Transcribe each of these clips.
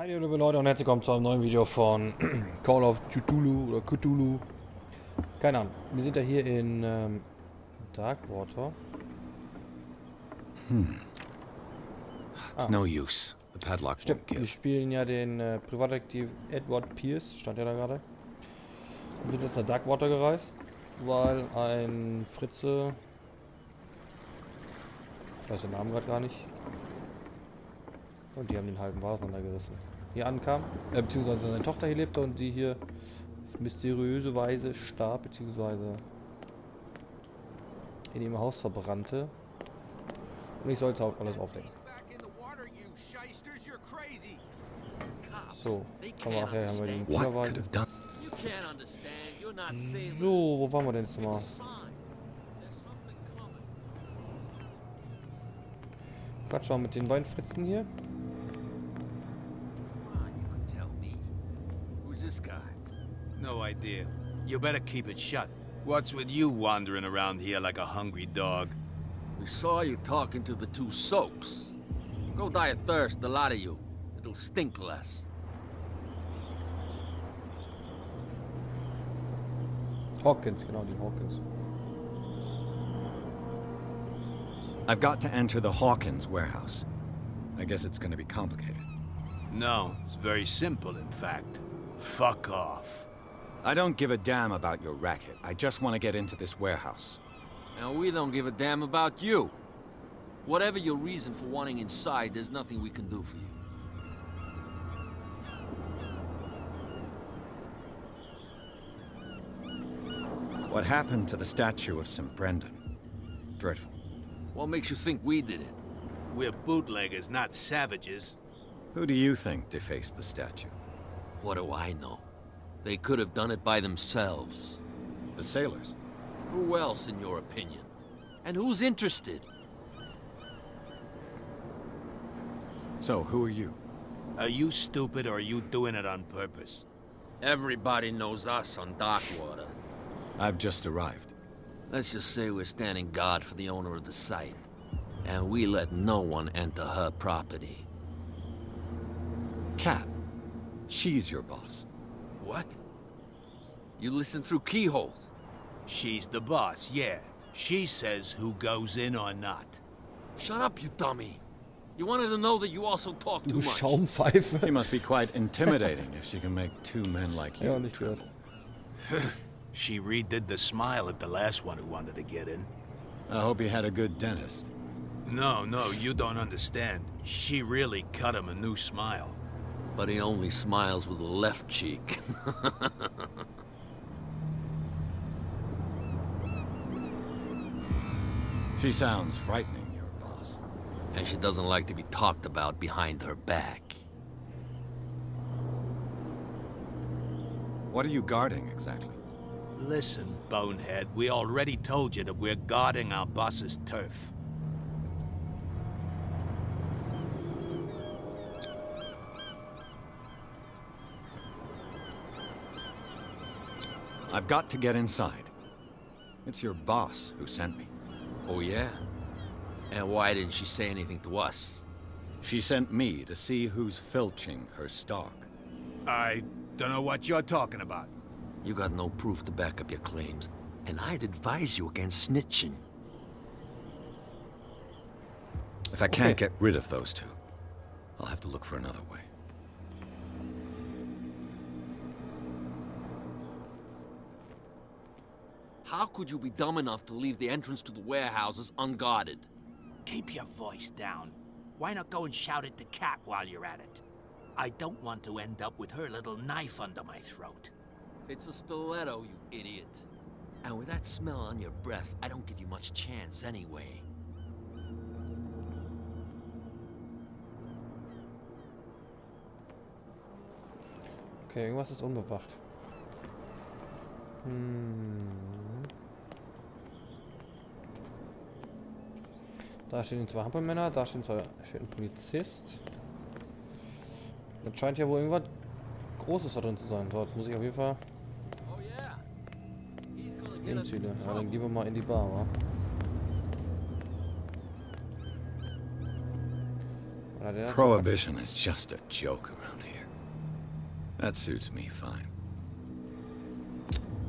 Hi liebe Leute und herzlich willkommen zu einem neuen Video von Call of Cthulhu oder Cthulhu. Keine Ahnung. Wir sind ja hier in Darkwater. It's no use. The padlock won't Stimmt, wir give. spielen ja den Privatdetektiv Edward Pierce, stand ja da gerade. Wir sind jetzt nach Darkwater gereist, weil ein Fritze, ich weiß den Namen gerade gar nicht, und die haben den halben Vasen gerissen. Hier ankam, beziehungsweise seine Tochter hier lebte und die hier auf mysteriöse Weise starb, beziehungsweise in ihrem Haus verbrannte. Und ich sollte auch alles aufdecken. So, kommen wir nachher, haben wir den Kinderwagen. So, wo waren wir denn jetzt mal? Quatsch mal mit den beiden Fritzen hier. No idea. You better keep it shut. What's with you wandering around here like a hungry dog? We saw you talking to the two soaks. Go die of thirst, the lot of you. It'll stink less. Hawkins, genau, die Hawkins. I've got to enter the Hawkins warehouse. I guess it's going to be complicated. No, it's very simple, in fact. Fuck off. I don't give a damn about your racket. I just want to get into this warehouse. And we don't give a damn about you. Whatever your reason for wanting inside, there's nothing we can do for you. What happened to the statue of St. Brendan? Dreadful. What makes you think we did it? We're bootleggers, not savages. Who do you think defaced the statue? What do I know? They could have done it by themselves. The sailors? Who else, in your opinion? And who's interested? So, who are you? Are you stupid or are you doing it on purpose? Everybody knows us on Darkwater. I've just arrived. Let's just say we're standing guard for the owner of the site. And we let no one enter her property. Cat. She's your boss. What? You listen through keyholes? She's the boss, yeah. She says who goes in or not. Shut up, you dummy. You wanted to know that you also talk Du too much. Schaumpfeife. She must be quite intimidating if she can make two men like Ja, you nicht gehört. tremble. She redid the smile at the last one who wanted to get in. I hope you had a good dentist. No, you don't understand. She really cut him a new smile. But he only smiles with the left cheek. She sounds frightening, your boss. And she doesn't like to be talked about behind her back. What are you guarding, exactly? Listen, bonehead, we already told you that we're guarding our boss's turf. I've got to get inside. It's your boss who sent me. Oh, yeah? And why didn't she say anything to us? She sent me to see who's filching her stock. I don't know what you're talking about. You got no proof to back up your claims, and I'd advise you against snitching. If I can't get rid of those two, I'll have to look for another way. How could you be dumb enough to leave the entrance to the warehouses unguarded? Keep your voice down. Why not go and shout at the cat while you're at it? I don't want to end up with her little knife under my throat. It's a stiletto, you idiot. And with that smell on your breath, I don't give you much chance anyway. Okay, irgendwas ist unbewacht. Da stehen zwei Hampelmänner, da steht ein Polizist. Das scheint ja wohl irgendwas Großes da drin zu sein. So, jetzt muss ich auf jeden Fall hinziehen. Ja, dann gehen wir mal in die Bar, wa? Prohibition is just a joke around here. That suits me fine.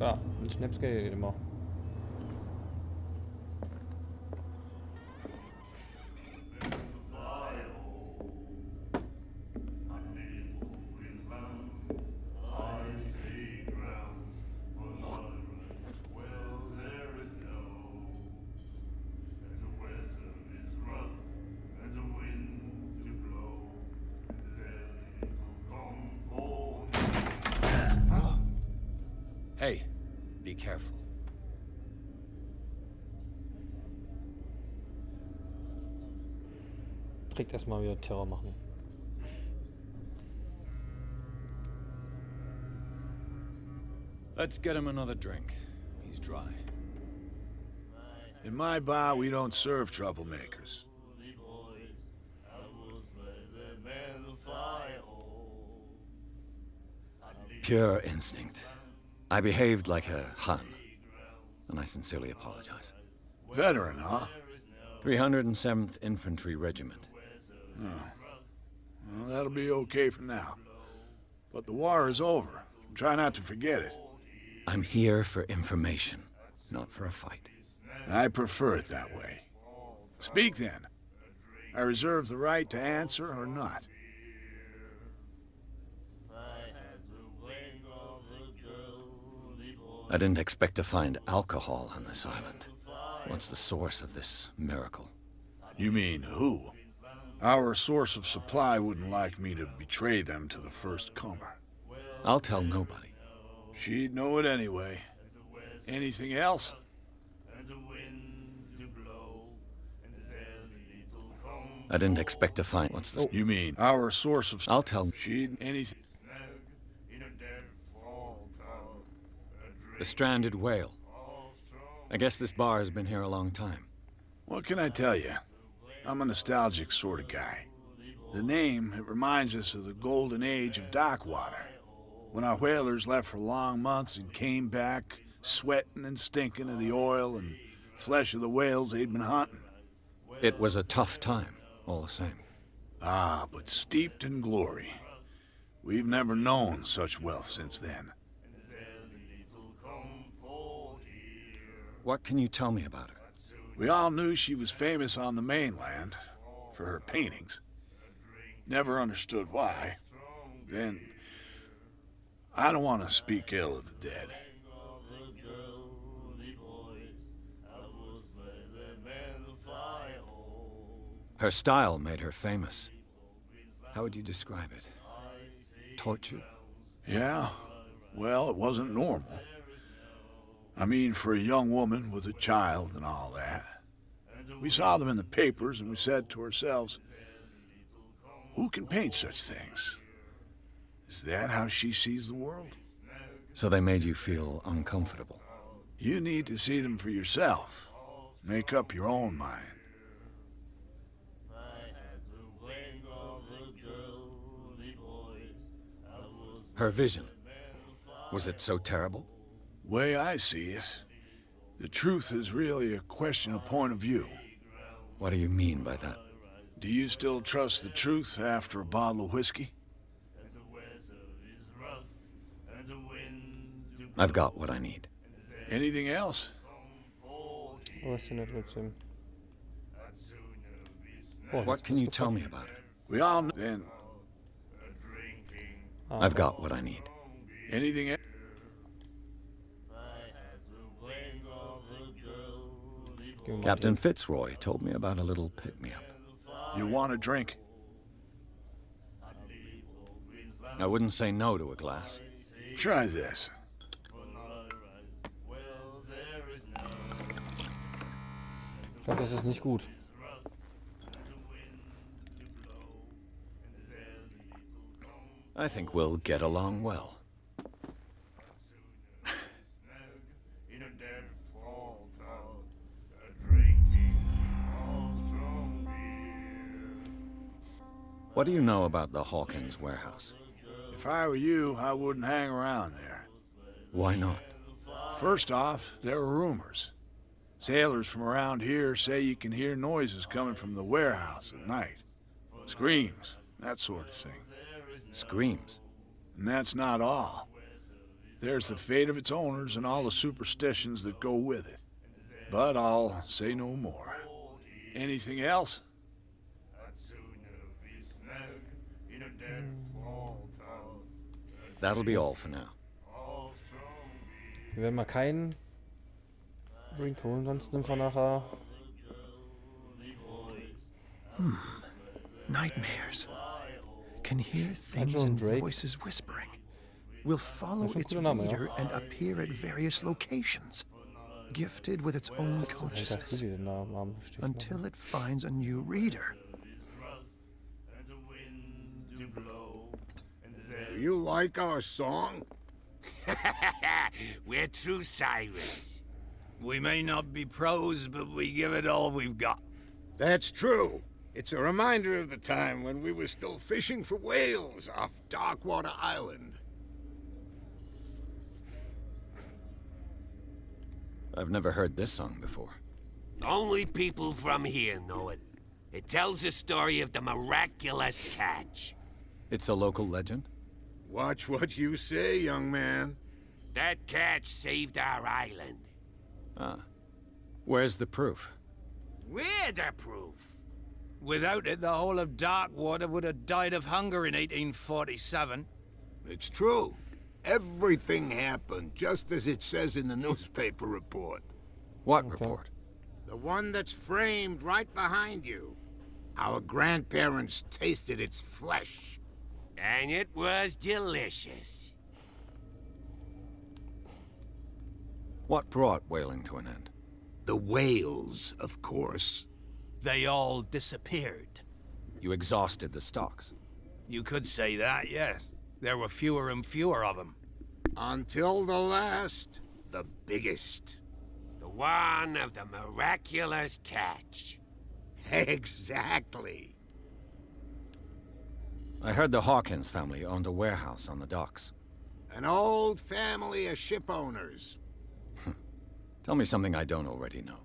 Ja, ein Schnaps geht immer. Hey, be careful. Direkt erstmal wieder Terror machen. Let's get him another drink. He's dry. In my bar, we don't serve troublemakers. Pure instinct. I behaved like a Hun, and I sincerely apologize. Veteran, huh? 307th Infantry Regiment. Well, that'll be okay for now. But the war is over. Try not to forget it. I'm here for information, not for a fight. I prefer it that way. Speak then. I reserve the right to answer or not. I didn't expect to find alcohol on this island. What's the source of this miracle? You mean who? Our source of supply wouldn't like me to betray them to the first comer. I'll tell nobody. She'd know it anyway. Anything else? I didn't expect to find... What's this? You mean our source of... I'll tell... She'd... anything... The stranded whale. I guess this bar has been here a long time. What can I tell you? I'm a nostalgic sort of guy. The name, it reminds us of the golden age of dockwater, when our whalers left for long months and came back sweating and stinking of the oil and flesh of the whales they'd been hunting. It was a tough time, all the same. Ah, but steeped in glory. We've never known such wealth since then. What can you tell me about her? We all knew she was famous on the mainland for her paintings. Never understood why. Then, I don't want to speak ill of the dead. Her style made her famous. How would you describe it? Torture? Yeah, well, it wasn't normal. I mean, for a young woman with a child and all that. We saw them in the papers and we said to ourselves, who can paint such things? Is that how she sees the world? So they made you feel uncomfortable. You need to see them for yourself. Make up your own mind. Her vision. Was it so terrible? Way I see it, the truth is really a question of point of view. What do you mean by that? Do you still trust the truth after a bottle of whiskey? I've got what I need. Anything else? Was denn da trotzdem? Oh, What can you tell me about her? We all know then. I've got what I need. Anything else? Captain Fitzroy told me about a little pick-me-up. You want a drink? I wouldn't say no to a glass. Try this. Ich glaube, das ist nicht gut. I think we'll get along well. What do you know about the Hawkins warehouse? If I were you, I wouldn't hang around there. Why not? First off, there are rumors. Sailors from around here say you can hear noises coming from the warehouse at night. Screams, that sort of thing. Screams. And that's not all. There's the fate of its owners and all the superstitions that go with it. But I'll say no more. Anything else? That'll be all for now. Wir werden mal keinen Drink holen, sonst nimmt wir nachher. Nightmares. Can hear things John and Drake. voices whispering. Will follow Schon its cooler Name, ja. reader and appear at various locations, gifted with its own Ich dachte, consciousness, die den Namen haben. Steht noch. until it finds a new reader. Do you like our song? We're true sirens. We may not be pros, but we give it all we've got. That's true. It's a reminder of the time when we were still fishing for whales off Darkwater Island. I've never heard this song before. Only people from here know it. It tells the story of the miraculous catch. It's a local legend? Watch what you say, young man. That catch saved our island. Ah. Where's the proof? We're the proof. Without it, the whole of Darkwater would have died of hunger in 1847. It's true. Everything happened just as it says in the newspaper report. What report? The one that's framed right behind you. Our grandparents tasted its flesh. And it was delicious. What brought whaling to an end? The whales, of course. They all disappeared. You exhausted the stocks. You could say that, yes. There were fewer and fewer of them. Until the last, the biggest. The one of the miraculous catch. Exactly. I heard the Hawkins family owned a warehouse on the docks. An old family of ship owners. Tell me something I don't already know.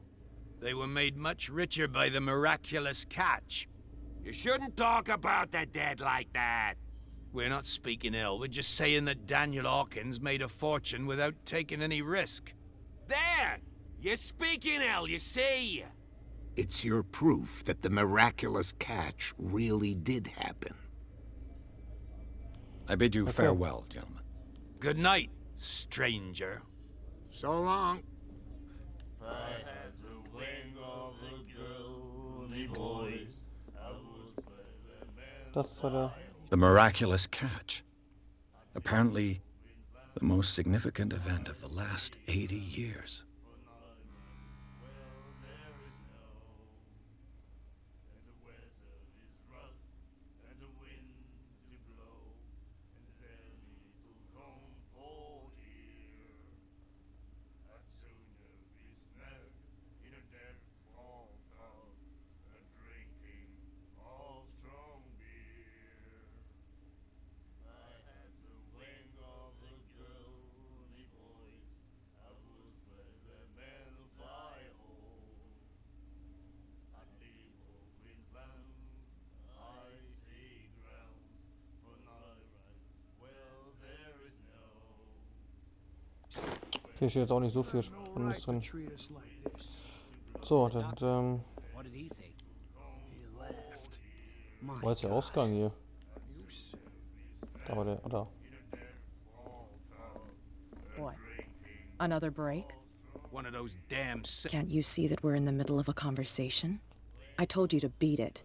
They were made much richer by the miraculous catch. You shouldn't talk about the dead like that. We're not speaking ill. We're just saying that Daniel Hawkins made a fortune without taking any risk. There! You're speaking ill, you see? It's your proof that the miraculous catch really did happen. I bid you farewell, gentlemen. Good night, stranger. So long. Das war der. The miraculous catch. Apparently, the most significant event of the last 80 years. Hier steht jetzt auch nicht so viel Spannendes drin. So, dann, wo ist der Ausgang hier? Da war der, da. What? Another break? One of those damn Can't you see that we're in the middle of a conversation? I told you to beat it.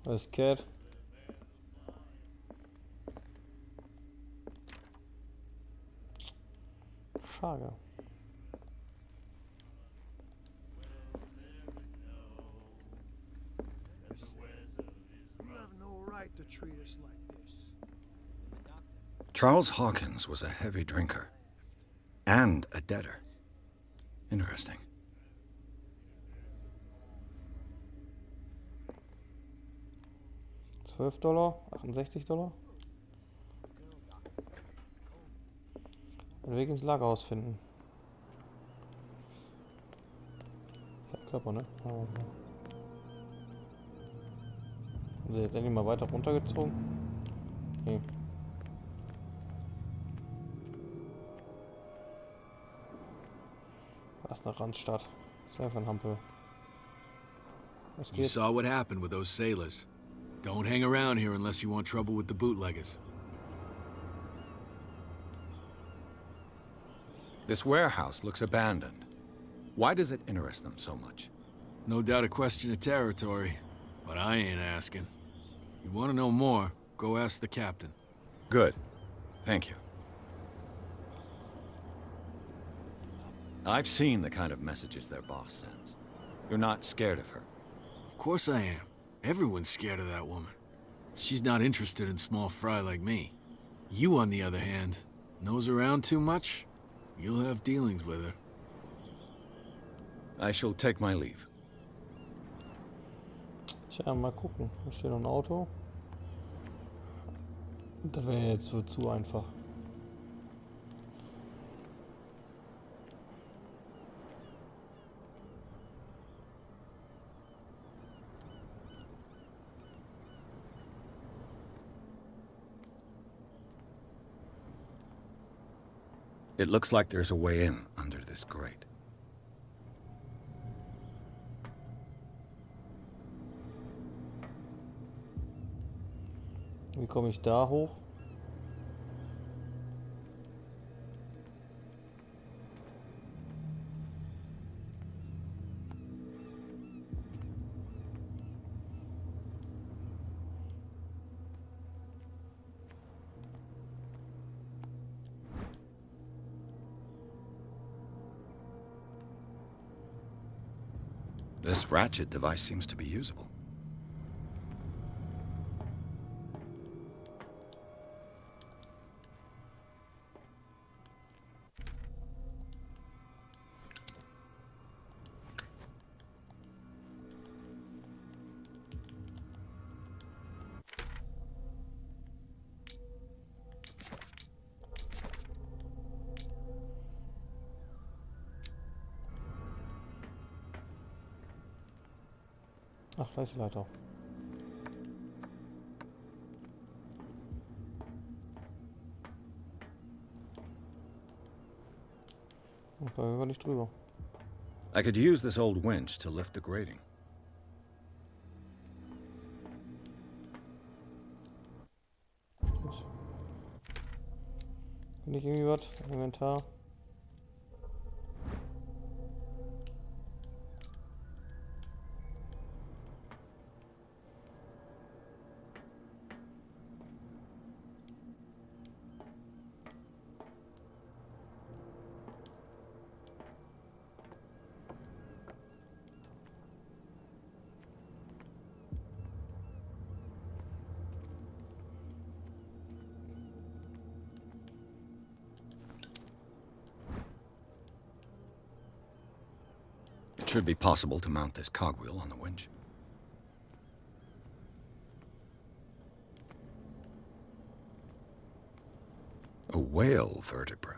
Was Cat? Schade. You have no right to treat us like this. Charles Hawkins was a heavy drinker. And a debtor. Interesting. $12, $68. Den Weg ins Lagerhaus finden. Der Körper, ne? Oh. Haben sie jetzt endlich mal weiter runtergezogen? Okay. Da ist eine Randstadt. Sehr von Hampel. Was You geht? saw what happened with those sailors. Don't hang around here unless you want trouble with the bootleggers. This warehouse looks abandoned. Why does it interest them so much? No doubt a question of territory, but I ain't asking. You want to know more, go ask the captain. Good. Thank you. I've seen the kind of messages their boss sends. You're not scared of her. Of course I am. Everyone's scared of that woman. She's not interested in small fry like me. You, on the other hand, nose around too much, you'll have dealings with her. I shall take my leave. Tja, mal gucken. Da steht noch ein Auto. Das wäre jetzt so zu einfach. It looks like there's a way in under this grate. Wie komme ich da hoch? This ratchet device seems to be usable. Ach, da ist die Leiter. Da können wir nicht drüber. I could use this old winch to lift the grating. Gut. Finde ich irgendwie was? Inventar. It should be possible to mount this cogwheel on the winch. A whale vertebra.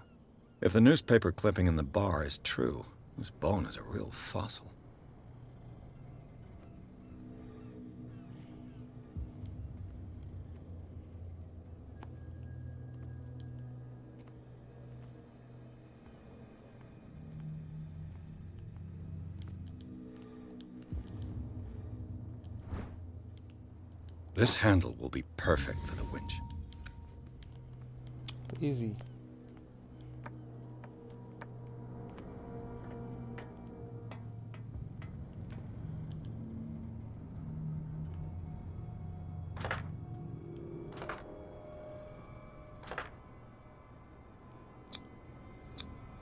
If the newspaper clipping in the bar is true, this bone is a real fossil. This handle will be perfect for the winch. Easy.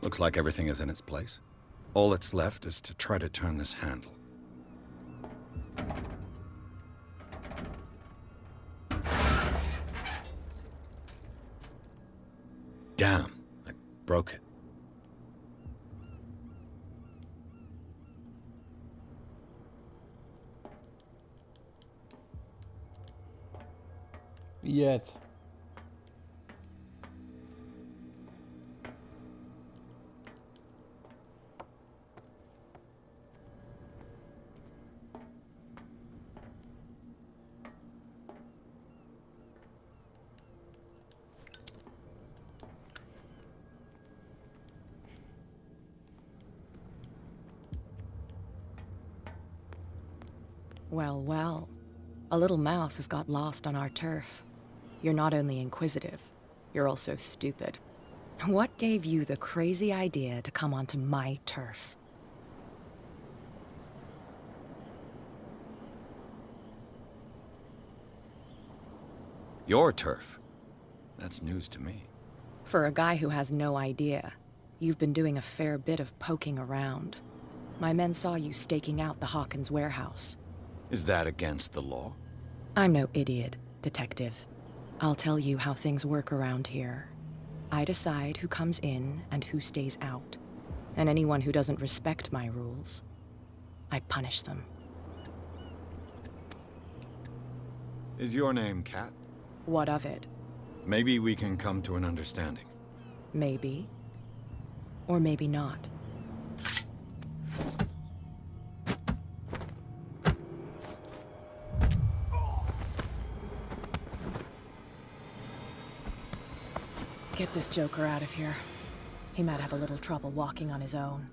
Looks like everything is in its place. All that's left is to try to turn this handle. Damn, I broke it. Jetzt. Well, well. A little mouse has got lost on our turf. You're not only inquisitive, you're also stupid. What gave you the crazy idea to come onto my turf? Your turf? That's news to me. For a guy who has no idea, you've been doing a fair bit of poking around. My men saw you staking out the Hawkins warehouse. Is that against the law? I'm no idiot, Detective. I'll tell you how things work around here. I decide who comes in and who stays out. And anyone who doesn't respect my rules, I punish them. Is your name Cat? What of it? Maybe we can come to an understanding. Maybe. Or maybe not. Get this joker out of here. He might have a little trouble walking on his own.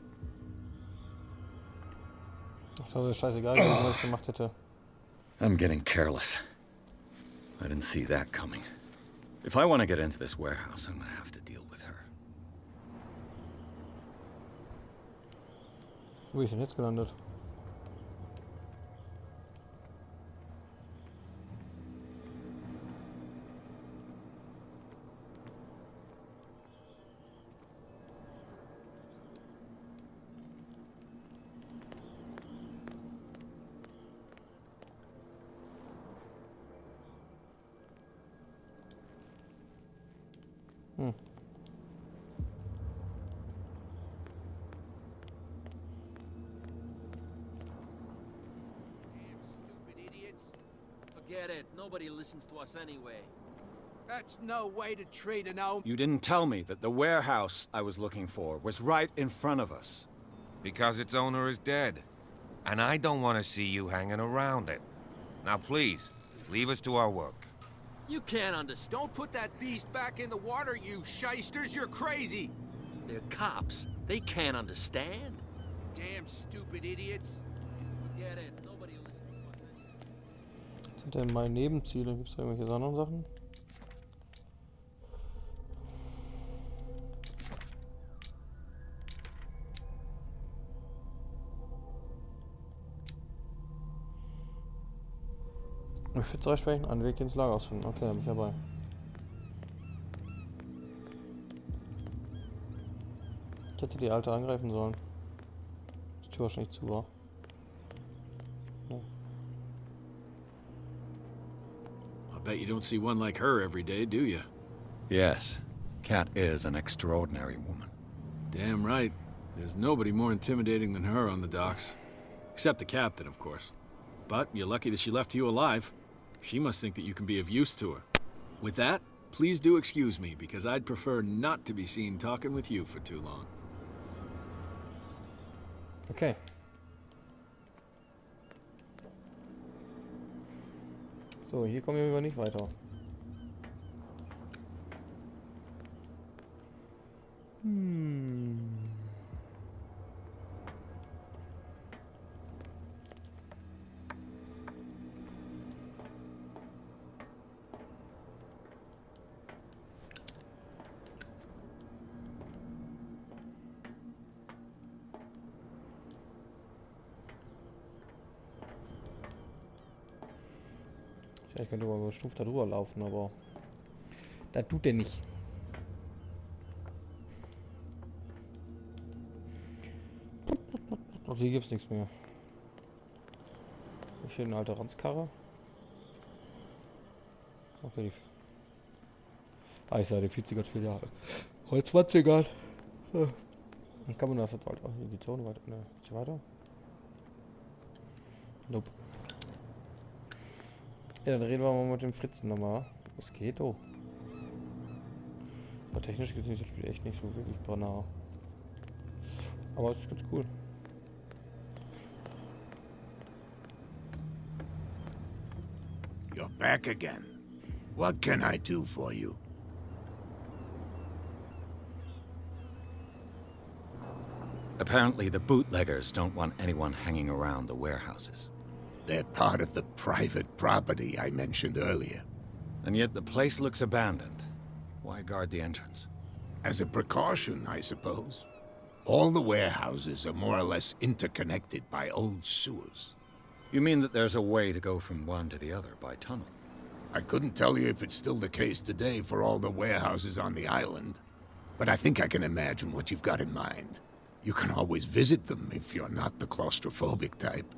Ich glaube, scheißegal, was ich gemacht hätte. I'm getting careless. I didn't see that coming. If I want to get into this warehouse, I'm gonna have to deal with her. Wo bin ich denn jetzt gelandet? Forget it. Nobody listens to us anyway. That's no way to treat an old... You didn't tell me that the warehouse I was looking for was right in front of us. Because its owner is dead. And I don't want to see you hanging around it. Now please, leave us to our work. You can't understand. Don't put that beast back in the water, you shysters! You're crazy! They're cops. They can't understand. Damn stupid idiots! Forget it. Nobody listens to us anyway. Was sind denn meine Nebenziele? Gibt es da irgendwelche anderen Sachen? Für sprechen, einen Weg ins Lagerhaus finden. Okay, dann bin ich dabei. Ich hätte die Alte angreifen sollen. Die Tür wahrscheinlich zu war. Ja. I bet you don't see one like her every day, do you? Yes, Cat is an extraordinary woman. Damn right. There's nobody more intimidating than her on the docks. Except the captain, of course. But you're lucky that she left you alive. She must think that you can be of use to her. With that, please do excuse me, because I'd prefer not to be seen talking with you for too long. Okay. So, hier kommen wir aber nicht weiter. Ich könnte aber stumpf da drüber laufen, aber das tut er nicht. Und hier gibt's nichts mehr. Hier steht eine alte Ranzkarre. Okay, die... ich sah die 40er Jahre. Heute 20er. Dann kann man das jetzt halt auch in die Zone weiter. Ne, nicht weiter. Nope. Ja, dann reden wir mal mit dem Fritzen nochmal. Was geht, oh? Aber technisch gesehen ist das Spiel echt nicht so wirklich banal. Aber es ist ganz cool. You're back again. What can I do for you? Apparently the bootleggers don't want anyone hanging around the warehouses. They're part of the private property I mentioned earlier. And yet the place looks abandoned. Why guard the entrance? As a precaution, I suppose. All the warehouses are more or less interconnected by old sewers. You mean that there's a way to go from one to the other by tunnel? I couldn't tell you if it's still the case today for all the warehouses on the island, but I think I can imagine what you've got in mind. You can always visit them if you're not the claustrophobic type.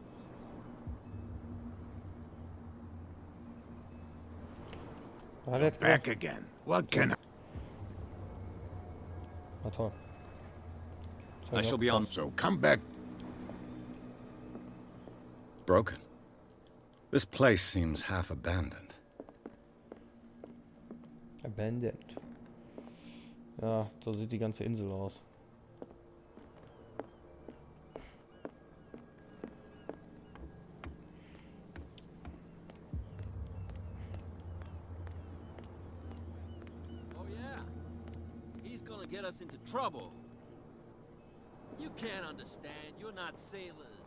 Back again. What can I... Na toll. I shall be on. So come back. Broken. This place seems half abandoned. Abandoned. Ja, so sieht die ganze Insel aus. Oh yeah, he's gonna get us into trouble. You can't understand. You're not sailors.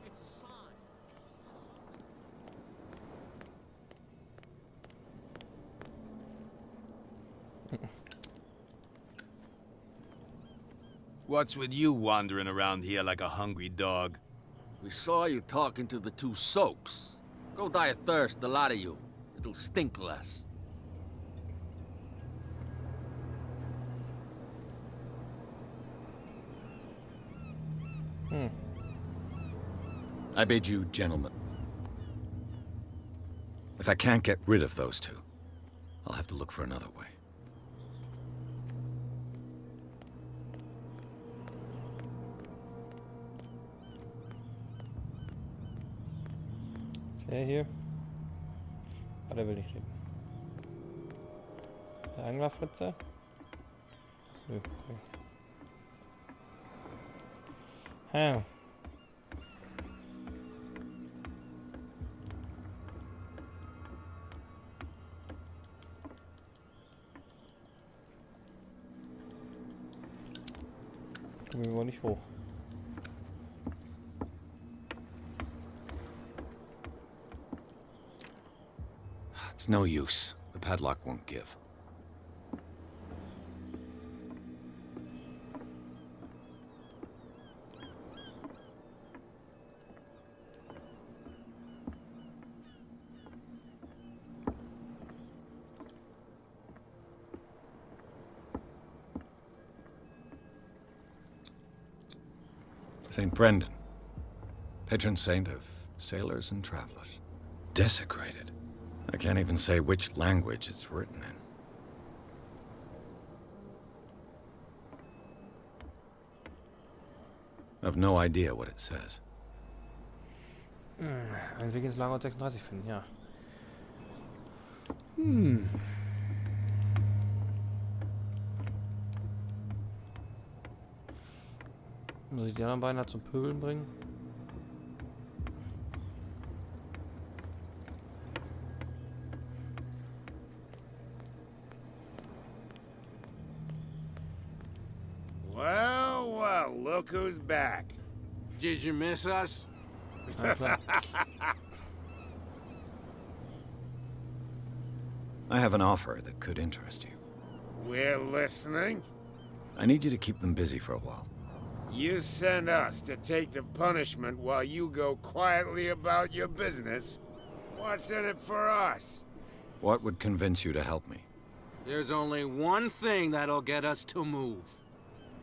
It's a sign. What's with you wandering around here like a hungry dog? We saw you talking to the two soaks. Go die of thirst, the lot of you. It'll stink less. I bid you, gentlemen. If I can't get rid of those two, I'll have to look for another way. Ist er hier? Ah, der will nicht reden. Der Anglerfritze? Nö, okay. Ja. Kommen wir wohl nicht hoch. It's no use. The padlock won't give. St. Brendan, patron saint of sailors and travelers. Desecrated. I can't even say which language it's written in. I've no idea what it says. Einen Weg ins Lagerhaus 36 finden, ja. Muss ich die anderen beiden halt zum Pöbeln bringen? Well, well, look who's back. Did you miss us? Ja, klar. I have an offer that could interest you. We're listening. I need you to keep them busy for a while. You send us to take the punishment while you go quietly about your business. What's in it for us? What would convince you to help me? There's only one thing that'll get us to move.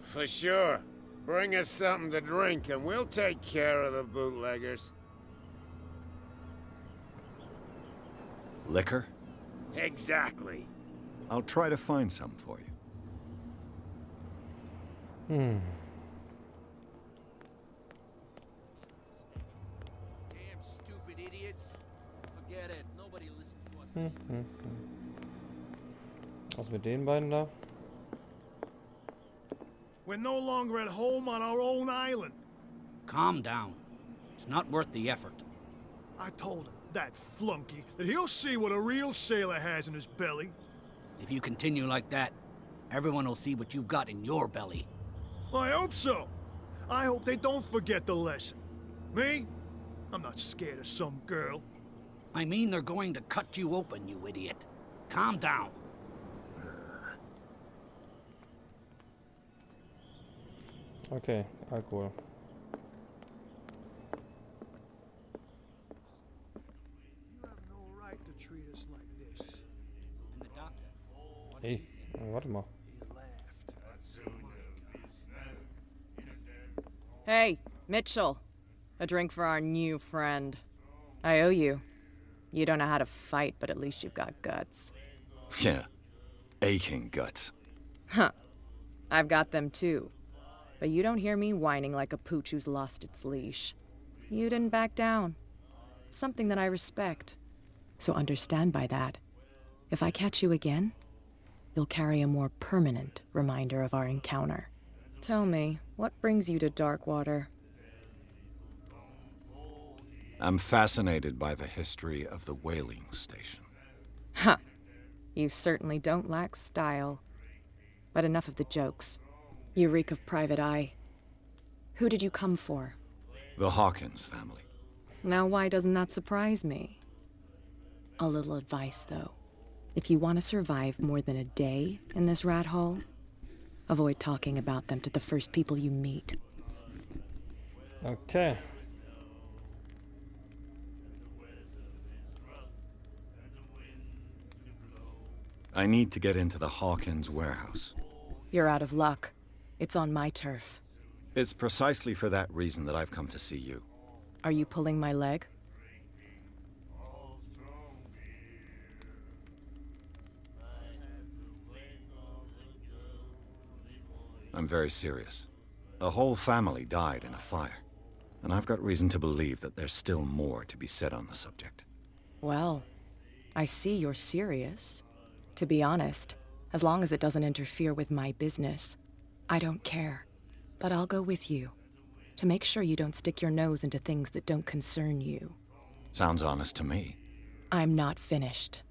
For sure. Bring us something to drink and we'll take care of the bootleggers. Liquor? Exactly. I'll try to find some for you. Damn stupid idiots. Forget it. Nobody listens to us. Was mit den beiden da? We're no longer at home on our own island. Calm down. It's not worth the effort. I told him, that flunky, that he'll see what a real sailor has in his belly. If you continue like that, everyone will see what you've got in your belly. I hope so. I hope they don't forget the lesson. Me? I'm not scared of some girl. I mean they're going to cut you open, you idiot. Calm down. Okay, Alkohol. You have no right to treat us like this. And the doctor? What did Hey, he say? warte mal. He laughed. Hey, Mitchell. A drink for our new friend. I owe you. You don't know how to fight, but at least you've got guts. Yeah. Aching guts. Huh. I've got them too. But you don't hear me whining like a pooch who's lost its leash. You didn't back down. Something that I respect. So understand by that, if I catch you again, you'll carry a more permanent reminder of our encounter. Tell me, what brings you to Darkwater? I'm fascinated by the history of the whaling station. Huh. You certainly don't lack style. But enough of the jokes. You reek of private eye. Who did you come for? The Hawkins family. Now why doesn't that surprise me? A little advice, though. If you want to survive more than a day in this rat hole, avoid talking about them to the first people you meet. Okay. I need to get into the Hawkins warehouse. You're out of luck. It's on my turf. It's precisely for that reason that I've come to see you. Are you pulling my leg? I'm very serious. A whole family died in a fire, and I've got reason to believe that there's still more to be said on the subject. Well, I see you're serious. To be honest, as long as it doesn't interfere with my business, I don't care. But I'll go with you, to make sure you don't stick your nose into things that don't concern you. Sounds honest to me. I'm not finished.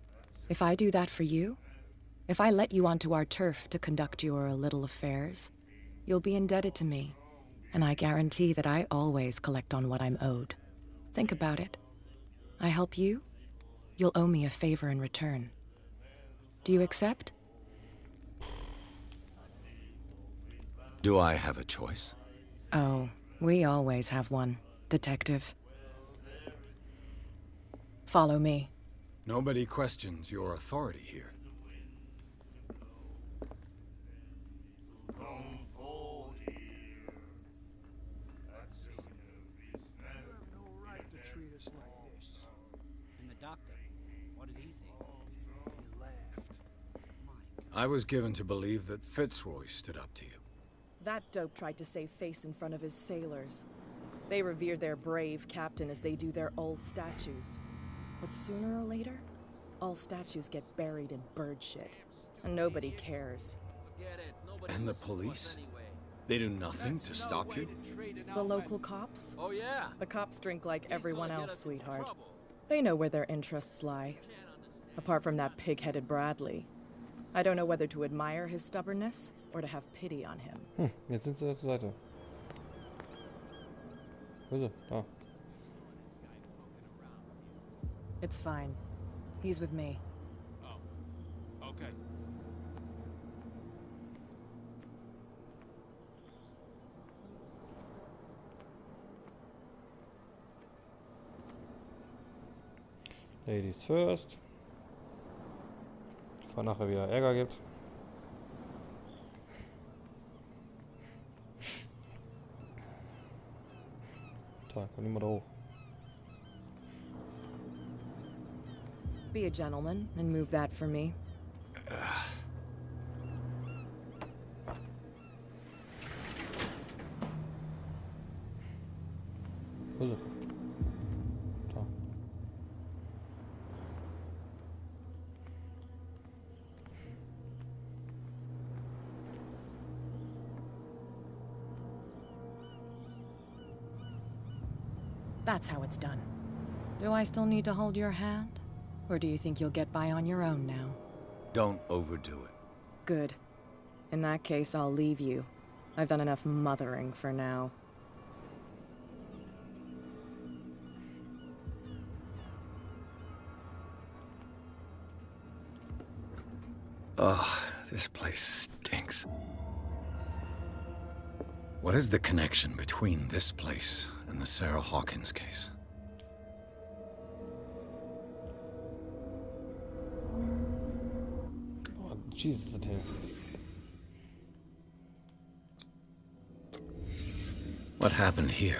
If I do that for you, if I let you onto our turf to conduct your little affairs, you'll be indebted to me, and I guarantee that I always collect on what I'm owed. Think about it. I help you, you'll owe me a favor in return. Do you accept? Do I have a choice? Oh, we always have one, Detective. Follow me. Nobody questions your authority here. And the doctor? What did he say? He laughed. I was given to believe that Fitzroy stood up to you. That dope tried to save face in front of his sailors. They revere their brave captain as they do their old statues. But sooner or later, all statues get buried in bird shit. And nobody cares. Forget it. Nobody And the listens to us police? anyway. They do nothing to stop you? The local cops? Oh, yeah. The cops drink like He's everyone gonna get else, us into sweetheart. trouble. They know where their interests lie. Can't understand. Apart from that pig-headed Bradley. I don't know whether to admire his stubbornness or to have pity on him. Jetzt sind sie zur Seite. Wo ist er? Da. It's fine. He's with me. Oh, okay. Ladies first. Bevor nachher wieder Ärger gibt. Da, komm nicht mal da hoch. Be a gentleman and move that for me. Wo ist er? Da. That's how it's done. Do I still need to hold your hand? Or do you think you'll get by on your own now? Don't overdo it. Good. In that case, I'll leave you. I've done enough mothering for now. Oh, this place stinks. What is the connection between this place and the Sarah Hawkins case? Oh, Jesus, the tail. What happened here?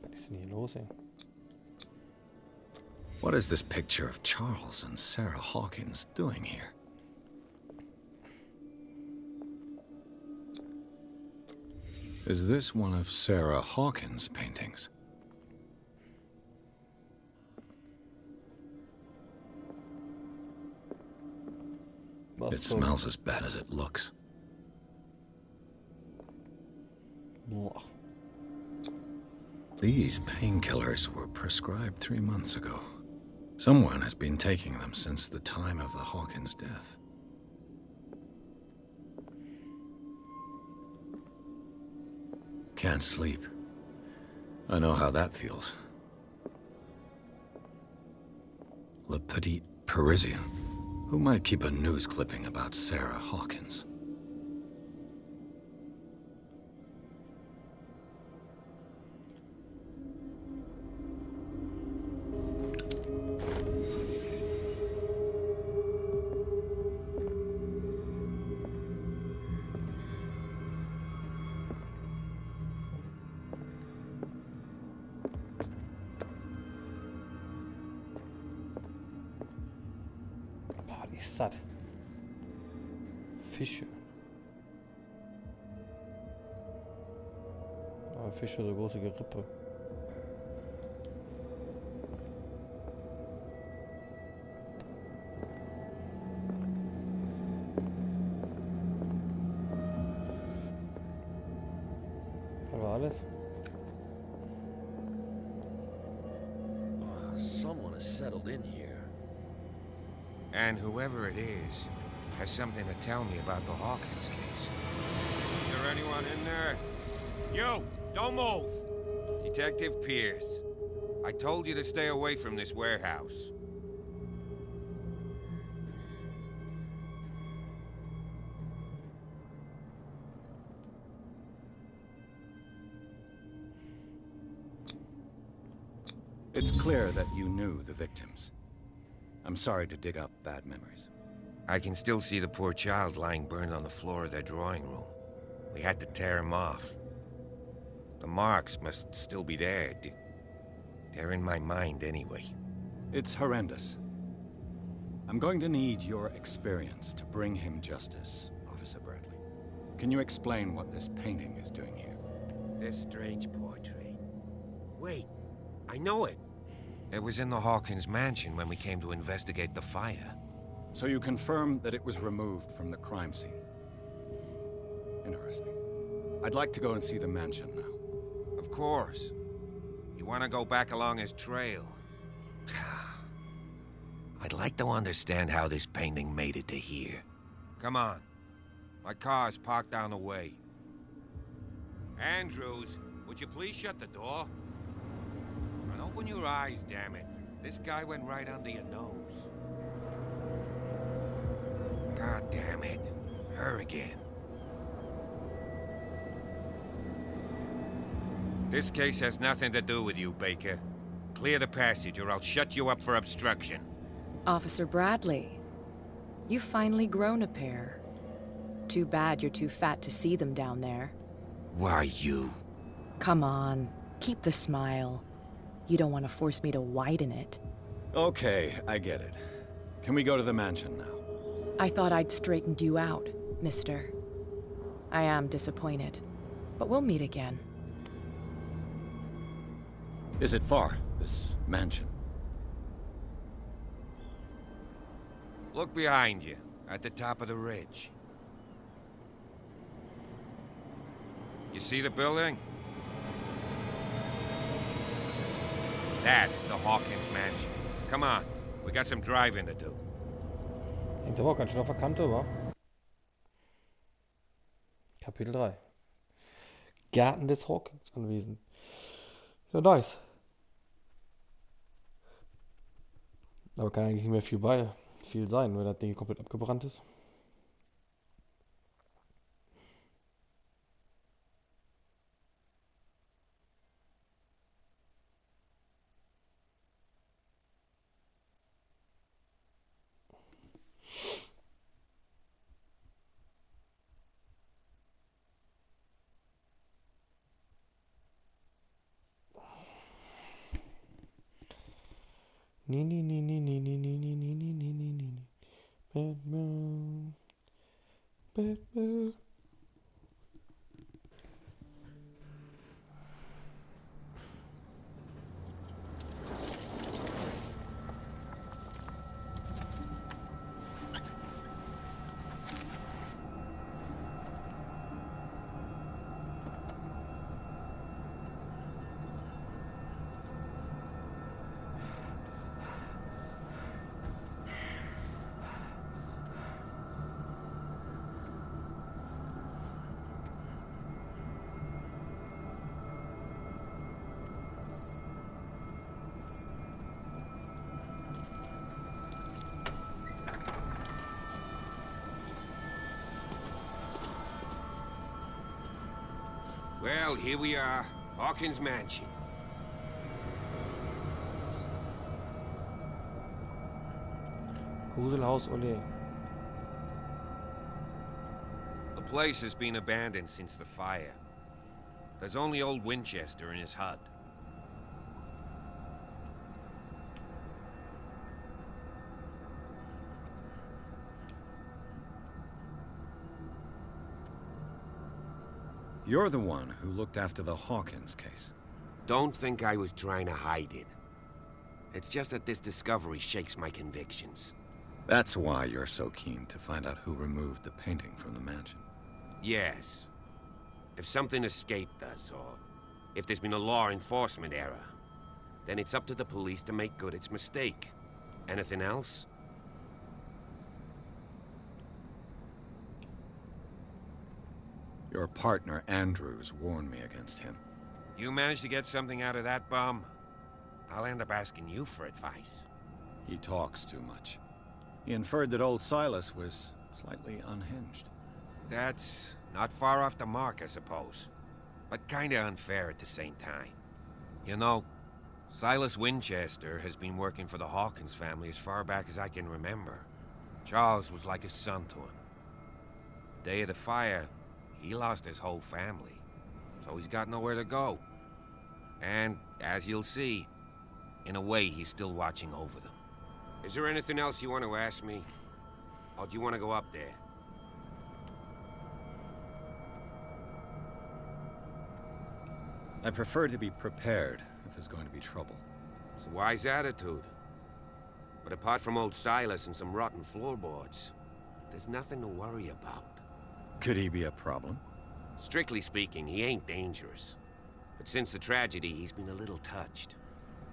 Was ist denn hier los, ey? What is this picture of Charles and Sarah Hawkins doing here? Is this one of Sarah Hawkins' paintings? It smells as bad as it looks. Boah. These painkillers were prescribed 3 months ago. Someone has been taking them since the time of the Hawkins' death. Can't sleep. I know how that feels. Le Petit Parisien. Who might keep a news clipping about Sarah Hawkins? Satt. Fische. Aber Fische, so große Gerippe. Das war alles. Someone has settled in here. And whoever it is has something to tell me about the Hawkins case. Is there anyone in there? You! Don't move! Detective Pierce. I told you to stay away from this warehouse. It's clear that you knew the victims. I'm sorry to dig up bad memories. I can still see the poor child lying burned on the floor of their drawing room. We had to tear him off. The marks must still be there. They're in my mind anyway. It's horrendous. I'm going to need your experience to bring him justice, Officer Bradley. Can you explain what this painting is doing here? This strange portrait. Wait, I know it. It was in the Hawkins mansion when we came to investigate the fire. So you confirm that it was removed from the crime scene? Interesting. I'd like to go and see the mansion now. Of course. You want to go back along his trail? I'd like to understand how this painting made it to here. Come on. My car's parked down the way. Andrews, would you please shut the door? And open your eyes, damn it. This guy went right under your nose. God damn it. Her again. This case has nothing to do with you, Baker. Clear the passage or I'll shut you up for obstruction. Officer Bradley, you've finally grown a pair. Too bad you're too fat to see them down there. Why you? Come on, keep the smile. You don't want to force me to widen it. Okay, I get it. Can we go to the mansion now? I thought I'd straightened you out, mister. I am disappointed, but we'll meet again. Is it far, this mansion? Look behind you, at the top of the ridge. You see the building? That's the Hawkins mansion. Come on, we got some driving to do. Hängt aber auch ganz schön auf der Kante, wa? Kapitel 3. Gärten des Hawkins anwesend. Ja, nice. Aber kann eigentlich nicht mehr viel sein, weil das Ding komplett abgebrannt ist. Batman. Batman. Well, here we are. Hawkins Mansion. Gruselhaus Ole. The place has been abandoned since the fire. There's only old Winchester in his hut. You're the one who looked after the Hawkins case. Don't think I was trying to hide it. It's just that this discovery shakes my convictions. That's why you're so keen to find out who removed the painting from the mansion. Yes. If something escaped us, or if there's been a law enforcement error, then it's up to the police to make good its mistake. Anything else? Your partner, Andrews, warned me against him. You managed to get something out of that bum? I'll end up asking you for advice. He talks too much. He inferred that old Silas was slightly unhinged. That's not far off the mark, I suppose. But kinda unfair at the same time. You know, Silas Winchester has been working for the Hawkins family as far back as I can remember. Charles was like a son to him. The day of the fire, he lost his whole family, so he's got nowhere to go. And, as you'll see, in a way, he's still watching over them. Is there anything else you want to ask me? Or do you want to go up there? I prefer to be prepared if there's going to be trouble. It's a wise attitude. But apart from old Silas and some rotten floorboards, there's nothing to worry about. Could he be a problem? Strictly speaking, he ain't dangerous. But since the tragedy, he's been a little touched.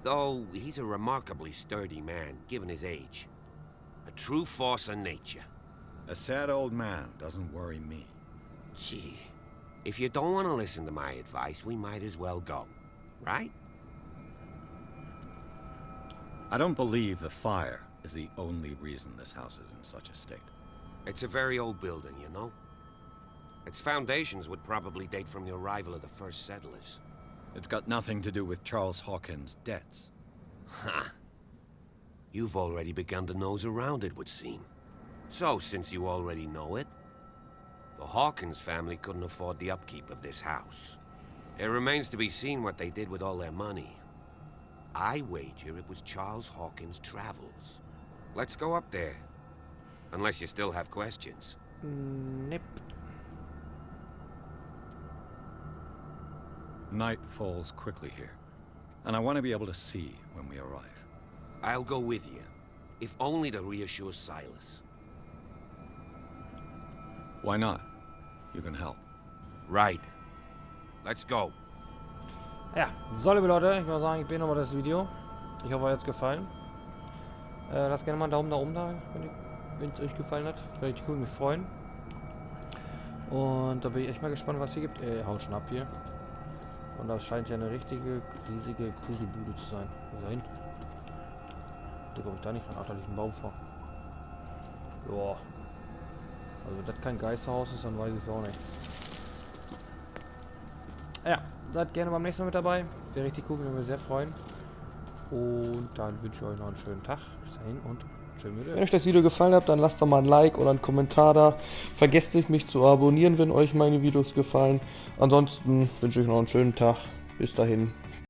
Though, he's a remarkably sturdy man, given his age. A true force of nature. A sad old man doesn't worry me. Gee, if you don't want to listen to my advice, we might as well go. Right? I don't believe the fire is the only reason this house is in such a state. It's a very old building, you know? Its foundations would probably date from the arrival of the first settlers. It's got nothing to do with Charles Hawkins' debts. Ha! You've already begun to nose around, it would seem. So, since you already know it, the Hawkins family couldn't afford the upkeep of this house. It remains to be seen what they did with all their money. I wager it was Charles Hawkins' travels. Let's go up there. Unless you still have questions. Nope. Night falls quickly here, and I want to be able to see when we arrive. I'll go with you, if only to reassure Silas. Why not? You can help. Right. Let's go. Ja, so liebe Leute, ich würde sagen, ich beende nochmal das Video. Ich hoffe, euch hat es gefallen. Lasst gerne mal einen Daumen nach oben da, wenn es euch gefallen hat. Würde ich mich freuen. Und da bin ich echt mal gespannt, was hier gibt. Haut schon ab hier. Und das scheint ja eine richtige, riesige Gruselbude zu sein. Wo ist er hin? Da komme ich da nicht ran. Ach, da liegt ein Baum vor. Joa. Also wenn das kein Geisterhaus ist, dann weiß ich es auch nicht. Ja, seid gerne beim nächsten Mal mit dabei. Wäre richtig cool, würde mich sehr freuen. Und dann wünsche ich euch noch einen schönen Tag. Bis dahin und schön wieder. Wenn euch das Video gefallen hat, dann lasst doch mal ein Like oder einen Kommentar da. Vergesst nicht, mich zu abonnieren, wenn euch meine Videos gefallen. Ansonsten wünsche ich noch einen schönen Tag. Bis dahin.